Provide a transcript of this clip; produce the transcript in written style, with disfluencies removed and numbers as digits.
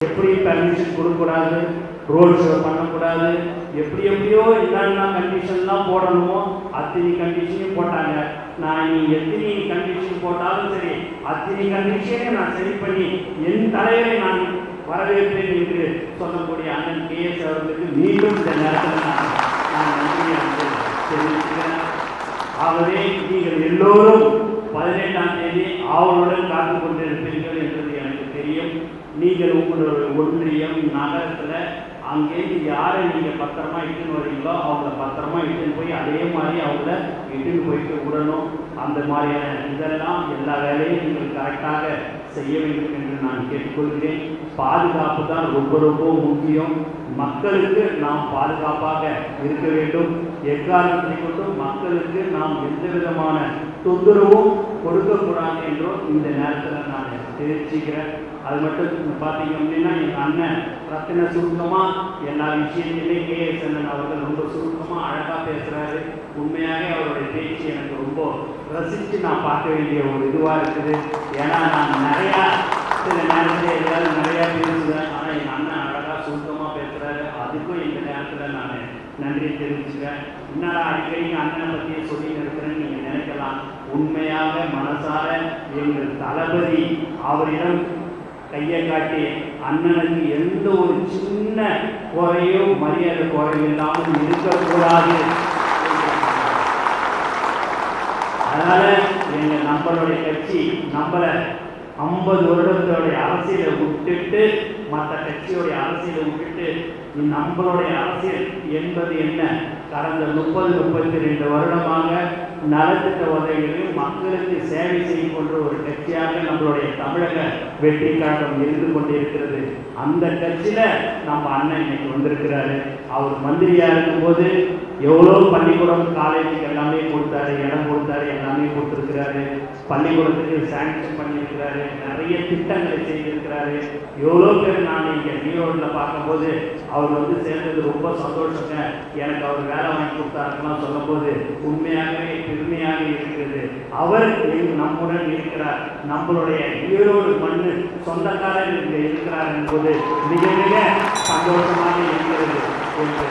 எப்படி பர்மிஷன் கொடுக்கக்கூடாது, road show பண்ணக்கூடாது, எப்படியோ என்னென்ன கண்டிஷன்லாம் போடணுமோ அத்தனை கண்டிஷனையும் போட்டாங்க. நான் நீ எத்தனை கண்டிஷன் போட்டாலும் சரி, அத்தனை கண்டிஷனையும் நான் சரி பண்ணி என் தலைவரை நான் வரவேற்பேன் என்று சொல்லக்கூடிய அண்ணன் KS அவர்களுக்கு மீண்டும் இந்த நேரத்தில் நான் நன்றியை தெரிவிக்கிறேன். ஆகவே நீங்கள் எல்லோரும் 18ஆம் தேதி ஆவலுடன் காத்து கொண்டிருப்பீர்கள் என்பது எனக்கு தெரியும். நீங்கள் உங்களுடைய ஒன்றியம் நகரத்தில் அங்கேருந்து யாரை நீங்கள் பத்திரமா இட்டுன்னு வரீங்களோ அவங்கள பத்திரமா இட்டுன்னு போய் அதே மாதிரி அவங்கள இட்டுன்னு போயிட்டு விடணும். அந்த மாதிரியான இதெல்லாம் எல்லா வேலையும் நீங்கள் கரெக்டாக செய்ய வேண்டும் என்று நான் கேட்டுக்கொள்கிறேன். பாதுகாப்பு தான் ரொம்ப முக்கியம். மக்களுக்கு நாம் பாதுகாப்பாக இருக்க வேண்டும். எக்காரணத்தை கொண்டும் மக்களுக்கு நாம் எந்த விதமான தொந்தரவும் கொடுக்கக்கூடாது என்றும் இந்த நேரத்தில் நான் தெரிவிச்சுக்கிறேன். அது மட்டும் பார்த்தீங்க அப்படின்னா எங்கள் அண்ணன் ரத்தின சுருக்கமாக எல்லா விஷயத்திலையும் KS அண்ணன் அவர்கள் ரொம்ப சுருக்கமாக அழகாக பேசுகிறாரு. உண்மையாக அவருடைய பேச்சு எனக்கு ரொம்ப ரசித்து நான் பார்க்க வேண்டிய ஒரு இதுவாக இருக்குது. ஏன்னா நான் நிறையா சில நேரத்தில் எதாவது நிறையா பேசுகிறேன். ஆனால் எங்கள் அண்ணன் அழகாக சுருக்கமாக பேசுகிறாரு. அதுக்கும் இந்த நேரத்தில் நான் நன்றி தெரிவிச்சுக்கிறேன். என்னடா அடிக்கடி அண்ணனை பற்றியே சொல்லிட்டு இருக்கிறேன்னு நீங்கள் நினைக்கலாம். உண்மையாக மனசார எங்கள் தளபதி அவரிடம் கையை காட்டி அண்ணனுக்கு எந்த ஒரு சின்ன குறையோ மரியாதை குறையும் இல்லாமல் இருக்கக்கூடாது. அதனால நம்மளுடைய கட்சி நம்மளை 50 வருடத்தோடைய அரசியலை விட்டுட்டு மற்ற கட்சியோடைய அரசியலை விட்டுட்டு நம்மளுடைய அரசியல் என்பது என்ன? கடந்த 30-32 வருடமாக நலத்திட்ட உதவிகளையும் மக்களுக்கு சேவை செய்யும் போன்ற ஒரு கட்சியாக நம்மளுடைய தமிழக வெற்றி கழகம் இருந்து கொண்டிருக்கிறது. அந்த கட்சியில் நம்ம அண்ணன் இன்னைக்கு வந்திருக்கிறாரு. அவர் மந்திரியாக இருக்கும்போது எவ்வளோ பள்ளிக்கூடம் காலேஜுக்கு எல்லாமே கொடுத்தாரு, இடம் கொடுத்தாரு, எல்லாமே கொடுத்துருக்கிறாரு. பள்ளிக்கூடத்துக்கு சாங்ஷன் பண்ணியிருக்கிறாரு. நிறைய திட்டங்களை செய்திருக்கிறாரு. எவ்வளோ பேர் நான் இங்கே ஈரோட்டில் பார்க்கும்போது அவர் சேர்ந்தது ரொம்ப சந்தோஷங்க, எனக்கு அவர் வேலை வாங்கி கொடுத்தாருக்கெல்லாம் சொல்லும்போது உண்மையாகவே பெருமையாக இருக்கிறது. அவர் நம்முடன் இருக்கிறார். நம்மளுடைய ஈரோடு மண்ணு சொந்தக்காரர் இருக்கிறார் என்பது மிக மிக சந்தோஷமாக இருக்கிறது என்று